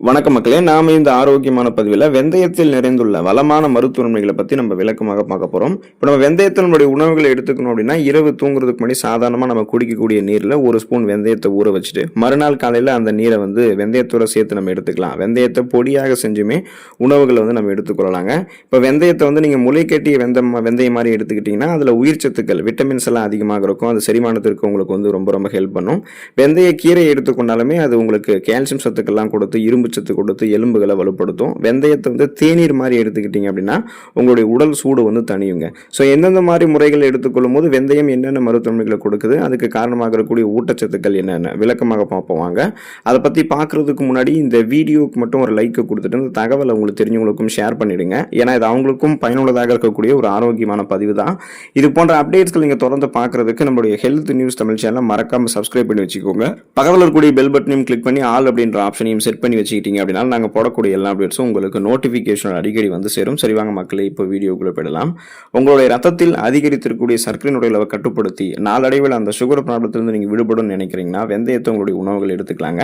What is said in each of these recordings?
வணக்க மக்களே, நாம இந்த ஆரோக்கியமான பதிவில் வெந்தயத்தில் நிறைந்துள்ள வளமான மருத்துவன்மைகளை பற்றி நம்ம விளக்கமாக பார்க்க போகிறோம். இப்போ நம்ம வெந்தயத்தில் நம்மளுடைய உணவுகளை எடுத்துக்கணும் அப்படின்னா, இரவு தூங்குறதுக்கு முன்னாடி சாதாரணமாக நம்ம குடிக்கக்கூடிய நீரில் ஒரு ஸ்பூன் வெந்தயத்தை ஊற வச்சுட்டு மறுநாள் காலையில் அந்த நீரை வெந்தயத்தோட சேர்த்து நம்ம எடுத்துக்கலாம். வெந்தயத்தை பொடியாக செஞ்சுமே உணவுகளை நம்ம எடுத்துக்கொள்ளலாங்க. இப்போ வெந்தயத்தை நீங்கள் முளை கட்டிய வெந்தயம் மாதிரி எடுத்துக்கிட்டிங்கன்னா அதில் உயிர் சத்துக்கள் விட்டமின்ஸ் எல்லாம் அதிகமாக இருக்கும். அது செரிமானத்திற்கு உங்களுக்கு ரொம்ப ரொம்ப ஹெல்ப் பண்ணும். வெந்தய கீரை எடுத்துக்கொண்டாலுமே அது உங்களுக்கு கால்சியம் சத்துக்கள்லாம் கொடுத்து இரும்பு சத்து கொடுத்து எலும்புகளை வலுப்படுத்தும். வெந்தயத்தை தேநீர் மாதிரி எடுத்துக்கிட்டீங்க அப்படின்னா உங்களுடைய உடல் சூடு தணியுங்க. ஸோ எந்தெந்த மாதிரி முறைகள் எடுத்துக்கொள்ளும் போது வெந்தயம் என்னென்ன மருத்துவமைகளை கொடுக்குது, அதுக்கு காரணமாக இருக்கக்கூடிய ஊட்டச்சத்துக்கள் என்னென்ன விளக்கமாக பார்ப்போம் வாங்க. அதை பற்றி பார்க்கறதுக்கு முன்னாடி இந்த வீடியோக்கு மட்டும் ஒரு லைக் கொடுத்துட்டு இந்த தகவலை உங்களுக்கு தெரிஞ்சவங்களுக்கும் ஷேர் பண்ணிடுங்க. ஏன்னா இது அவங்களுக்கும் பயனுள்ளதாக இருக்கக்கூடிய ஒரு ஆரோக்கியமான பதிவு தான். இது போன்ற அப்டேட்ஸ்கள் நீங்கள் தொடர்ந்து பார்க்கறதுக்கு நம்மளுடைய ஹெல்த் நியூஸ் தமிழ் சேனலை மறக்காம சப்ஸ்கிரைப் பண்ணி வச்சுக்கோங்க. பக்கத்தில் இருக்கக்கூடிய பெல் பட்டனையும் கிளிக் பண்ணி ஆல் அப்படின்ற ஆப்ஷனையும் செட் பண்ணி வச்சுக்கிட்டீங்க அப்படின்னா நாங்கள் போடக்கூடிய எல்லா அப்டேட்ஸும் உங்களுக்கு நோட்டிஃபிகேஷன் அடிக்கடி சேரும். சரிவாங்க மக்களே, இப்போ வீடியோக்குள்ள போயிடலாம். உங்களுடைய ரத்தத்தில் அதிகரித்திருக்கக்கூடிய சர்க்கரையினுடைய அளவை கட்டுப்படுத்தி நாளடைவில் அந்த சுகர் ப்ராப்ளத்திலிருந்து நீங்கள் விடுபடும் நினைக்கிறீங்கன்னா வெந்தயத்தை உங்களுடைய உணவுகள் எடுத்துக்கலாங்க.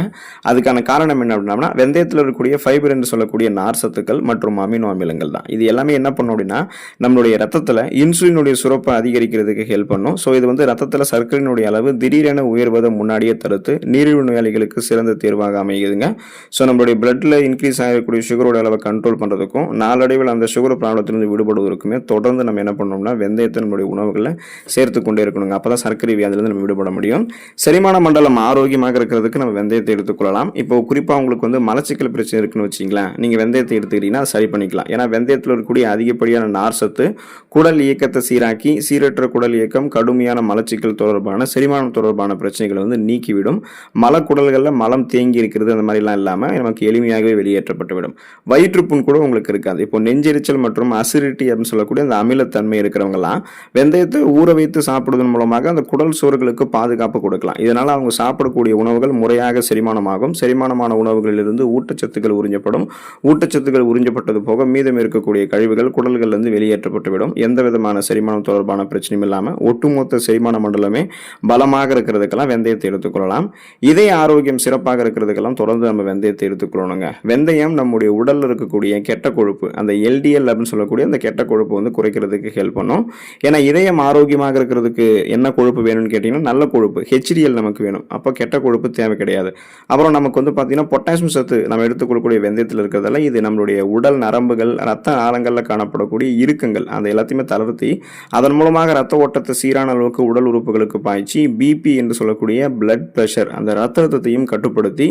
அதுக்கான காரணம் என்ன அப்படின்னா, வெந்தயத்தில் இருக்கக்கூடிய ஃபைபர் என்று சொல்லக்கூடிய நார் சத்துக்கள் மற்றும் அமினோ அமிலங்கள் தான். இது எல்லாமே என்ன பண்ணும் அப்படின்னா நம்மளுடைய ரத்தத்தில் இன்சுலினுடைய சுரப்பை அதிகரிக்கிறதுக்கு ஹெல்ப் பண்ணும். ஸோ இது ரத்தத்தில் சர்க்கரையினுடைய அளவு திடீரென உயர்வதை முன்னாடியே தடுத்து நீரிழிவு நோயாளிகளுக்கு சிறந்த தேர்வாக அமையுதுங்க. ஸோ நம்மளுடைய பிளட்ல இன்க்ரீஸ் ஆகக்கூடிய சுகரோட அளவை கண்ட்ரோல் பண்ணுறதுக்கும் நாளடைவில் அந்த சுகர் ப்ராப்ளத்திலிருந்து விடுபடுவதற்குமே தொடர்ந்து நம்ம என்ன பண்ணோம்னா வெந்தயத்தை நம்மளுடைய உணவுகளில் சேர்த்து கொண்டே இருக்கணுங்க. அப்போ தான் சர்க்கரை வியாதிலிருந்து நம்ம விடுபட முடியும். செரிமான மண்டலம் ஆரோக்கியமாக இருக்கிறதுக்கு நம்ம வெந்தயத்தை எடுத்துக்கொள்ளலாம். இப்போ குறிப்பாக உங்களுக்கு மலச்சிக்கல் பிரச்சனை இருக்குன்னு வச்சிங்களேன், நீங்கள் வெந்தயத்தை எடுத்துக்கிட்டீங்கன்னா சரி பண்ணிக்கலாம். ஏன்னா வெந்தயத்தில் இருக்கக்கூடிய அதிகப்படியான நார் சத்து குடல் இயக்கத்தை சீராக்கி சீரற்ற குடல் இயக்கம், கடுமையான மலச்சிக்கல் தொடர்பான செரிமானம் தொடர்பான பிரச்சனைகளை நீக்கிவிடும். மலக்குடல்களில் மலம் தேங்கி இருக்கிறது அந்த மாதிரிலாம் இல்லாமல் நமக்கு எளிமையாகவே வெளியேற்றப்பட்டுவிடும். வயிற்றுப்புண் கூட உங்களுக்கு இருக்காது. இப்போ நெஞ்செரிச்சல் மற்றும் அசிடிட்டி அப்படின்னு சொல்லக்கூடிய அந்த அமிலத்தன்மை இருக்கிறவங்கலாம் வெந்தயத்தை ஊற வைத்து சாப்பிடுவதன் மூலமாக அந்த குடல் சோறுகளுக்கு பாதுகாப்பு கொடுக்கலாம். இதனால் அவங்க சாப்பிடக்கூடிய உணவுகள் முறையாக செரிமானமாகும். செரிமானமான உணவுகளிலிருந்து ஊட்டச்சத்துக்கள் உறிஞ்சப்படும். ஊட்டச்சத்துக்கள் உறிஞ்சப்பட்டது போக மீதம் இருக்கக்கூடிய கழிவுகள் குடல்களிலிருந்து வெளியேற்றப்பட்டுவிடும். எந்த விதமான செரிமானம் தொடர்பான பிரச்சனையும் இல்லாமல் ஒட்டுமொத்த செரிமான மண்டலமே பலமாக இருக்கிறதுக்கெல்லாம் வெந்தயத்தை எடுத்துக்கொள்ளலாம். இதய ஆரோக்கியம் சிறப்பாக இருக்கிறதுக்கெல்லாம் தொடர்ந்து நம்ம வெந்தயத்தை எடுத்துக்கொள்ளணுங்க. வெந்தயம் நம்முடைய உடல்ல இருக்கக்கூடிய கெட்ட கொழுப்பு, அந்த எல்டிஎல் அப்படின்னு சொல்லக்கூடிய அந்த கெட்ட கொழுப்பு குறைக்கிறதுக்கு ஹெல்ப் பண்ணும். ஏன்னா இதயம் ஆரோக்கியமாக இருக்கிறதுக்கு என்ன கொழுப்பு வேணும்னு கேட்டீங்கன்னா நல்ல கொழுப்பு ஹெச்டிஎல் நமக்கு வேணும். அப்போ கெட்ட கொழுப்பு தேவை கிடையாது. அப்புறம் நமக்கு பார்த்தீங்கன்னா பொட்டாசியம் சத்து நம்ம எடுத்துக்கொள்ளக்கூடிய வெந்தயத்தில் இருக்கிறதால இது நம்மளுடைய உடல் நரம்புகள் ரத்த ஆழங்களில் காணப்படக்கூடிய இறுக்கங்கள் அந்த எல்லாத்தையுமே தளர்த்தி அதன் மூலமாக ரத்த ஓட்டத்தை சீரான அளவுக்கு உடல் உறுப்புகளுக்கு பாய்ச்சி பிபி என்று சொல்லக்கூடிய பிளட் பிரஷர் அந்த ரத்த அழுத்தத்தையும் கட்டுப்படுத்தி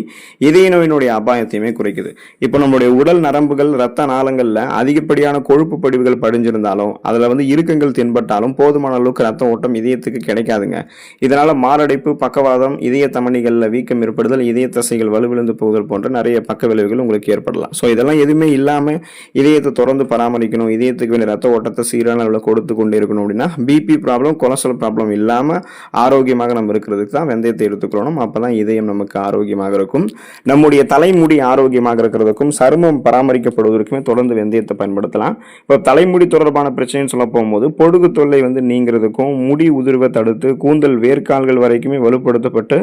இதய நோயினுடைய அபாயத்தையுமே குறைக்குது. இப்போ நம்மளுடைய உடல் நரம்புகள் ரத்த நாளங்கள்ல அதிகப்படியான கொழுப்பு படிவுகள் படிஞ்சிருந்தாலும் அதுல இறுக்கங்கள் தென்பட்டாலும் போதுமான அளவுக்கு ரத்த ஓட்டம் இதயத்துக்கு கிடைக்காதுங்க. இதனால மாரடைப்பு, பக்கவாதம், இதய தமனிகள்ல வீக்கம் ஏற்படுதல், இதய தசைகள் வலுவிழந்து போகுதல் போன்ற நிறைய பக்க விளைவுகள் உங்களுக்கு ஏற்படலாம். ஸோ இதெல்லாம் எதுவுமே இல்லாம இதயத்தை தொடர்ந்து பராமரிக்கணும், இதயத்துக்கு வேண்டிய ரத்த ஓட்டத்தை சீரான அளவில் கொடுத்து கொண்டே இருக்கணும் அப்படின்னா பிபி ப்ராப்ளம், கொலஸ்ட்ரால் ப்ராப்ளம் இல்லாம ஆரோக்கியமாக நம்ம இருக்கிறதுக்கு தான் வெந்தயத்தை எடுத்துக்கணும். அப்பதான் இதயம் நமக்கு ஆரோக்கியமாக இருக்கும். நம்முடைய தலைமுடி ஆரோக்கியமாக இருக்கிறதுக்கும் சருமம் பராமரிக்கப்படுவதற்குமே தொடர்ந்து வெந்தயத்தை பயன்படுத்தலாம். இப்போ தலைமுடி தொடர்பான பிரச்சனைன்னு சொல்ல போகும்போது பொடுகு தொல்லை நீங்கிறதுக்கும் முடி உதிர்வை தடுத்து கூந்தல் வேர்க்கால்கள் வரைக்குமே வலுப்படுத்தப்பட்டு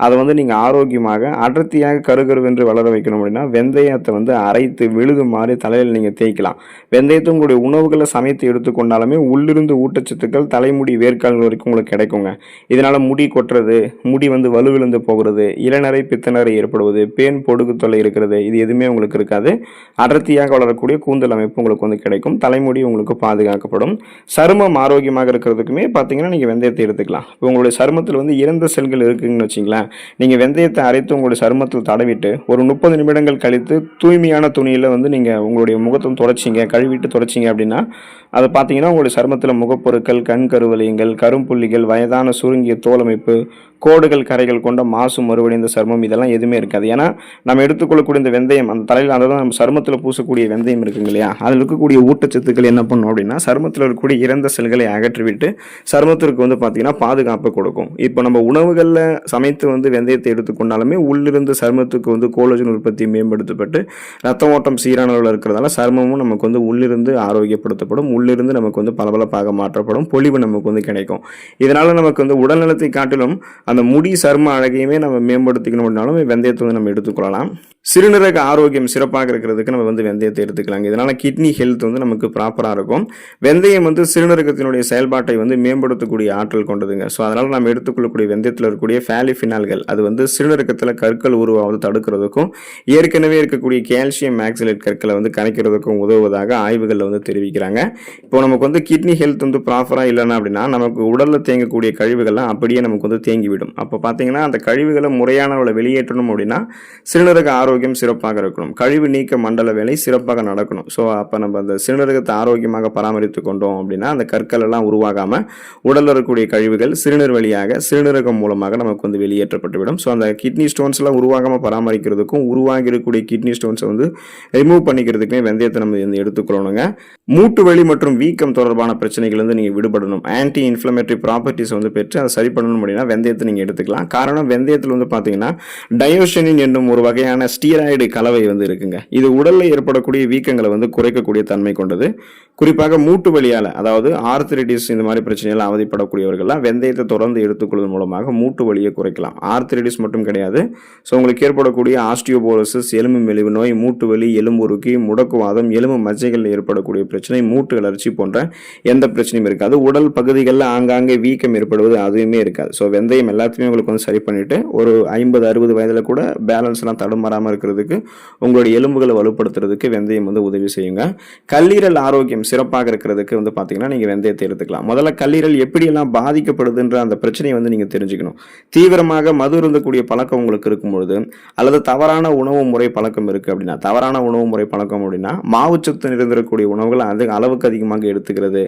அதை நீங்கள் ஆரோக்கியமாக அடர்த்தியாக கருகருவென்று வளர வைக்கணும் அப்படின்னா வெந்தயத்தை அரைத்து விழுது மாதிரி தலையில் நீங்கள் தேய்க்கலாம். வெந்தயத்தை உங்களுடைய உணவுகளை சமைத்து எடுத்துக்கொண்டாலுமே உள்ளிருந்து ஊட்டச்சத்துக்கள் தலைமுடி வேர்க்கால்கள் வரைக்கும் உங்களுக்கு கிடைக்குங்க. இதனால முடி கொட்டுறது, முடி வலுவிழந்து போகிறது, இளநரை பித்தநரை ஏற்படுவது, பேன் பொடுகு தொல்லை இருக்கிறது, இது எதுவுமே உங்களுக்கு இருக்காது. அடர்த்தியாக வளரக்கூடிய கூந்தல் அமைப்பு உங்களுக்கு கிடைக்கும். தலைமுடி உங்களுக்கு பாதுகாக்கப்படும். சருமம் ஆரோக்கியமாக இருக்கிறதுக்குமே பார்த்தீங்கன்னா நீங்கள் வெந்தயத்தை எடுத்துக்கலாம். இப்போ உங்களுடைய சருமத்தில் இறந்த செல்கள் இருக்குங்கன்னு வச்சிங்களேன், நீங்கள் வெந்தயத்தை அரைத்து உங்களுடைய சருமத்தில் தடவிட்டு ஒரு 30 நிமிடங்கள் கழித்து தூய்மையான துணியில் நீங்கள் உங்களுடைய முகத்தை தொடச்சிங்க, கழுவிட்டு தொடச்சிங்க அப்படின்னா அதை பார்த்தீங்கன்னா உங்களுடைய சருமத்தில் முகப்பொருட்கள், கண் கருவலியங்கள், கரும்புள்ளிகள், வயதான சுருங்கிய தோலமைப்பு, கோடுகள், கரைகள் கொண்ட மாசு மறுவடைந்த சருமம் இதெல்லாம் எதுவுமே இருக்காது. ஏன்னா நம்ம எடுத்துக்கொள்ளக்கூடிய இந்த வெந்தயம் அந்த தலையில் அதான் நம்ம சருமத்தில் பூசக்கூடிய வெந்தயம் இருக்குங்க இல்லையா, அதில் இருக்கக்கூடிய ஊட்டச்சத்துக்கள் என்ன பண்ணும் அப்படின்னா சருமத்தில் இருக்கக்கூடிய இறந்த செல்களை அகற்றிவிட்டு சருமத்திற்கு பார்த்தீங்கன்னா பாதுகாப்பு கொடுக்கும். இப்போ நம்ம உணவுகளில் சமைத்து வெந்தயத்தை எடுத்துக்கொண்டாலுமே உள்ளிருந்து சருமத்துக்கு கோலஜன் உற்பத்தி மேம்படுத்தப்பட்டு ரத்த ஓட்டம் சீரான அளவில் இருக்கிறதால சருமமும் நமக்கு உள்ளிருந்து ஆரோக்கியப்படுத்தப்படும். உள்ளிருந்து நமக்கு பளபளப்பாக மாற்றப்படும், பொலிவு நமக்கு கிடைக்கும். இதனால நமக்கு உடல் நலத்தை காட்டிலும் அந்த முடி சரும அழகையுமே நம்ம மேம்படுத்திக்கணும் அப்படின்னாலும் வெந்தயத்தை நம்ம எடுத்துக்கொள்ளலாம். சிறுநீரக ஆரோக்கியம் சிறப்பாக இருக்கிறதுக்கு நம்ம வந்து வெந்தயத்தை எடுத்துக்கலாங்க. இதனால கிட்னி ஹெல்த் வந்து நமக்கு ப்ராப்பராக இருக்கும். வெந்தயம் வந்து சிறுநீரகத்தினுடைய செயல்பாட்டை வந்து மேம்படுத்தக்கூடிய ஆற்றல் கொண்டதுங்க. ஸோ அதனால் நம்ம எடுத்துக்கொள்ளக்கூடிய வெந்தயத்தில் இருக்கக்கூடிய பாலிஃபினால்கள் அது வந்து சிறுநீரகத்தில் கற்கள் உருவாவது தடுக்கிறதுக்கும் ஏற்கனவே இருக்கக்கூடிய கால்சியம் மேக்சிலேட் கற்களை வந்து கரைக்கிறதுக்கும் உதவுவதாக ஆய்வுகளில் வந்து தெரிவிக்கிறாங்க. இப்போ நமக்கு வந்து கிட்னி ஹெல்த் வந்து ப்ராப்பராக இல்லைன்னா அப்படின்னா நமக்கு உடலில் தேங்கக்கூடிய கழிவுகள்லாம் அப்படியே நமக்கு வந்து தேங்கிவிடும். அப்போ பார்த்தீங்கன்னா அந்த கழிவுகளை முறையான வெளியேற்றணும் அப்படின்னா சிறுநீரக ஆரோக்கியம் சிறப்பாக இருக்கணும். கழிவு நீக்க மண்டல வேலை சிறப்பாக நடக்கணும். ஸோ அப்போ நம்ம அந்த சிறுநீரகத்தை ஆரோக்கியமாக பராமரித்து கொண்டோம் அப்படின்னா அந்த கற்கள் எல்லாம் உருவாகாமல் உடலில் இருக்கக்கூடிய கழிவுகள் சிறுநீர் வழியாக சிறுநீரகம் மூலமாக நமக்கு வந்து வெளியேற்றப்பட்டுவிடும். ஸோ அந்த கிட்னி ஸ்டோன்ஸ் எல்லாம் உருவாகாமல் பராமரிக்கிறதுக்கும் உருவாகி இருக்கக்கூடிய கிட்னி ஸ்டோன்ஸை வந்து ரிமூவ் பண்ணிக்கிறதுக்குமே வெந்தயத்தை நம்ம வந்து எடுத்துக்கொள்ளணுங்க. மூட்டு வலி மற்றும் வீக்கம் தொடர்பான பிரச்சனைகள் வந்து நீங்கள் விடுபடணும், ஆன்டி இன்ஃப்ளமேட்டரி ப்ராப்பர்ட்டிஸ் வந்து பெற்று அதை சரி பண்ணணும் அப்படின்னா வெந்தயத்தை நீங்கள் எடுத்துக்கலாம். காரணம் வெந்தயத்தில் வந்து பார்த்தீங்கன்னா டயோஷனின் என்னும் ஒரு வகையான ஸ்டீராய்டு கலவை வந்து இருக்குங்க. இது உடலில் ஏற்படக்கூடிய வீக்கங்களை வந்து குறைக்கக்கூடிய தன்மை கொண்டது. குறிப்பாக மூட்டு வலியால், அதாவது ஆர்த்ரைட்டிஸ் இந்த மாதிரி பிரச்சனைகள் அவதிப்படக்கூடியவர்கள்லாம் வெந்தயத்தை தொடர்ந்து எடுத்துக்கொள்வதன் மூலமாக மூட்டு வலியை குறைக்கலாம். ஆர்த்ரைட்டிஸ் மட்டும் கிடையாது, ஸோ உங்களுக்கு ஏற்படக்கூடிய ஆஸ்டியோபோரோசிஸ், எலும்பு மெலிவு நோய், மூட்டு வலி, எலும்புருக்கி, முடக்குவாதம், எலும்பு மஜ்ஜைகளில் ஏற்படக்கூடிய பிரச்சனை, மூட்டு வளர்ச்சி போன்ற எந்த பிரச்சனையும் இருக்காது. உடல் பகுதிகளில் ஆங்காங்கே வீக்கம் ஏற்படுவது அதுவுமே இருக்காது. ஸோ வெந்தயம் எல்லாத்தையுமே உங்களுக்கு வந்து சரி பண்ணிட்டு ஒரு 50-60 வயதில் கூட பேலன்ஸ்லாம் தடுமாறாமல் இருக்கிறதுக்கு உங்களுடைய எலும்புகளை வலுப்படுத்துறதுக்கு வெந்தயம் வந்து உதவி செய்யுங்க. கல்லீரல் ஆரோக்கியம் சிறப்பாக இருக்கிறதுக்கு வந்து பார்த்தீங்கன்னா நீங்கள் வெந்தயத்தை எடுத்துக்கலாம். முதல்ல கல்லீரல் எப்படியெல்லாம் பாதிக்கப்படுதுன்ற அந்த பிரச்சனையை வந்து நீங்கள் தெரிஞ்சுக்கணும். தீவிரமாக மது இருந்தக்கூடிய பழக்கம் உங்களுக்கு இருக்கும்பொழுது அல்லது தவறான உணவு முறை பழக்கம் இருக்குது அப்படின்னா, தவறான உணவு முறை பழக்கம் அப்படின்னா மாவுச்சத்து நிறைந்திருக்கக்கூடிய உணவுகள் அளவுக்கு அதிகமாக எடுத்துக்கிறது,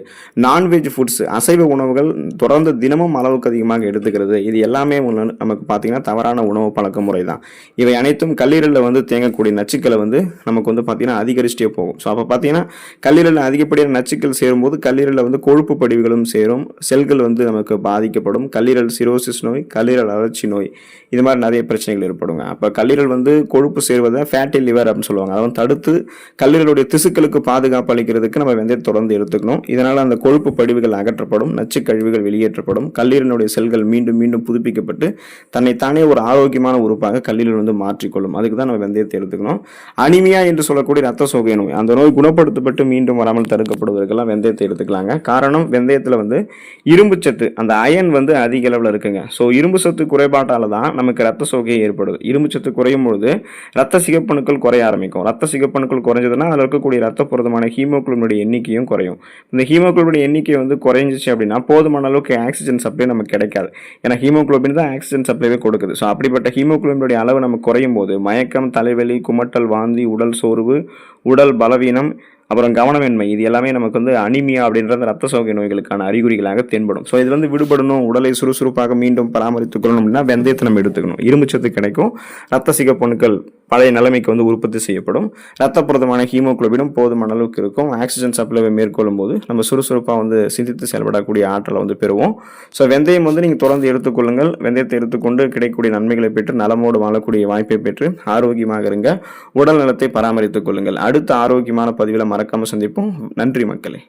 நான்வெஜ் ஃபுட்ஸ் அசைவ உணவுகள் தொடர்ந்து தினமும் அளவுக்கு அதிகமாக எடுத்துக்கிறது, இது எல்லாமே நமக்கு பார்த்தீங்கன்னா தவறான உணவு பழக்க முறை தான். இவை அனைத்தும் கல்லீரலில் வந்து தேங்கக்கூடிய நச்சுக்களை வந்து நமக்கு வந்து பார்த்தீங்கன்னா அதிகரிச்சுட்டே போகும். ஸோ அப்போ பார்த்தீங்கன்னா கல்லீரலில் அதிகப்படியான நச்சுக்கள் சேரும்போது கல்லீரலில் வந்து கொழுப்பு படிவுகளும் சேரும், செல்கள் வந்து நமக்கு பாதிக்கப்படும், கல்லீரல் சிரோசிஸ் நோய், கல்லீரல் அழற்சி நோய், இது மாதிரி நிறைய பிரச்சனைகள் ஏற்படுங்க. அப்போ கல்லீரல் வந்து கொழுப்பு சேர்வதை ஃபேட்டி லிவர் அப்படின்னு சொல்லுவாங்க. அதை வந்து தடுத்து கல்லீரலுடைய திசுக்களுக்கு பாதுகாப்பு அளிக்கிறதுக்கு நம்ம வெந்தயத்தை தொடர்ந்து எடுத்துக்கணும். இதனால் அந்த கொழுப்பு படிவுகள் அகற்றப்படும், நச்சு கழிவுகள் வெளியேற்றப்படும், கல்லீரலுடைய செல்கள் மீண்டும் மீண்டும் புதுப்பிக்கப்பட்டு தன்னைத்தானே ஒரு ஆரோக்கியமான உறுப்பாக கல்லீரல் வந்து மாற்றிக்கொள்ளும். அதுக்கு தான் நம்ம வெந்தயத்தை எடுத்துக்கணும். அனிமியா என்று சொல்லக்கூடிய ரத்த சோகை நோய், அந்த நோய் குணப்படுத்தப்பட்டு மீண்டும் வராமல் தடுக்கப்படுவதற்கெல்லாம் வெந்தயத்தை எடுத்துக்கலாங்க. காரணம் வெந்தயத்தில் வந்து இரும்பு சத்து, அந்த அயன் வந்து அதிக அளவில் இருக்குங்க. ஸோ இரும்பு சத்து குறைபாட்டால் தான் நமக்கு ரத்த சோகை ஏற்படுது. இரும்பு சத்து குறையும் பொழுது ரத்த சிகப்பணுக்கள் குறைய ஆரம்பிக்கும். ரத்த சிகப்பணுக்கள் குறைஞ்சதுன்னா அதில் இருக்கக்கூடிய ரத்த புரதமான ஹீமோகுளோபினுடைய எண்ணிக்கையும் குறையும். இந்த ஹீமோகுளோபின் எண்ணிக்கை வந்து குறைஞ்சிச்சு அப்படின்னா போதுமான அளவுக்கு ஆக்சிஜன் சப்ளை நமக்கு கிடைக்காது. ஏன்னா ஹீமோகுளோபின் தான் ஆக்சிஜன் சப்ளைவே கொடுக்குது. ஸோ அப்படிப்பட்ட ஹீமோகுளோபினுடைய அளவு நமக்கு குறையும் போது மயக்கம், தலைவலி, குமட்டல், வாந்தி, உடல் சோர்வு, உடல் பலவீனம், அப்புறம் கவனமின்மை, இது எல்லாமே நமக்கு வந்து அனிமியா அப்படின்ற ரத்த சோகை நோய்களுக்கான அறிகுறிகளாக தென்படும். ஸோ இது வந்து விடுபடணும், உடலை சுறுசுறுப்பாக மீண்டும் பராமரித்துக் கொள்ளணும் அப்படின்னா வெந்தயத்தை நம்ம எடுத்துக்கணும். இரும்புச்சத்து கிடைக்கும், ரத்த சிகப்பணுக்கள் பழைய நிலைமைக்கு வந்து உற்பத்தி செய்யப்படும், ரத்த புரதமான ஹீமோகுளோபினும் போதுமான அளவுக்கு இருக்கும், ஆக்சிஜன் சப்ளைவை மேற்கொள்ளும் போது நம்ம சுறுசுறுப்பாக வந்து சிந்தித்து செயல்படக்கூடிய ஆற்றலை வந்து பெறுவோம். ஸோ வெந்தயம் வந்து நீங்கள் தொடர்ந்து எடுத்துக்கொள்ளுங்கள். வெந்தயத்தை எடுத்துக்கொண்டு கிடைக்கக்கூடிய நன்மைகளை பெற்று நலமோடு வாழக்கூடிய வாய்ப்பை பெற்று ஆரோக்கியமாக இருங்க, உடல் நலத்தை பராமரித்துக் கொள்ளுங்கள். அடுத்த ஆரோக்கியமான பதிவில் மறக்காம சந்திப்போம். நன்றி மக்களே.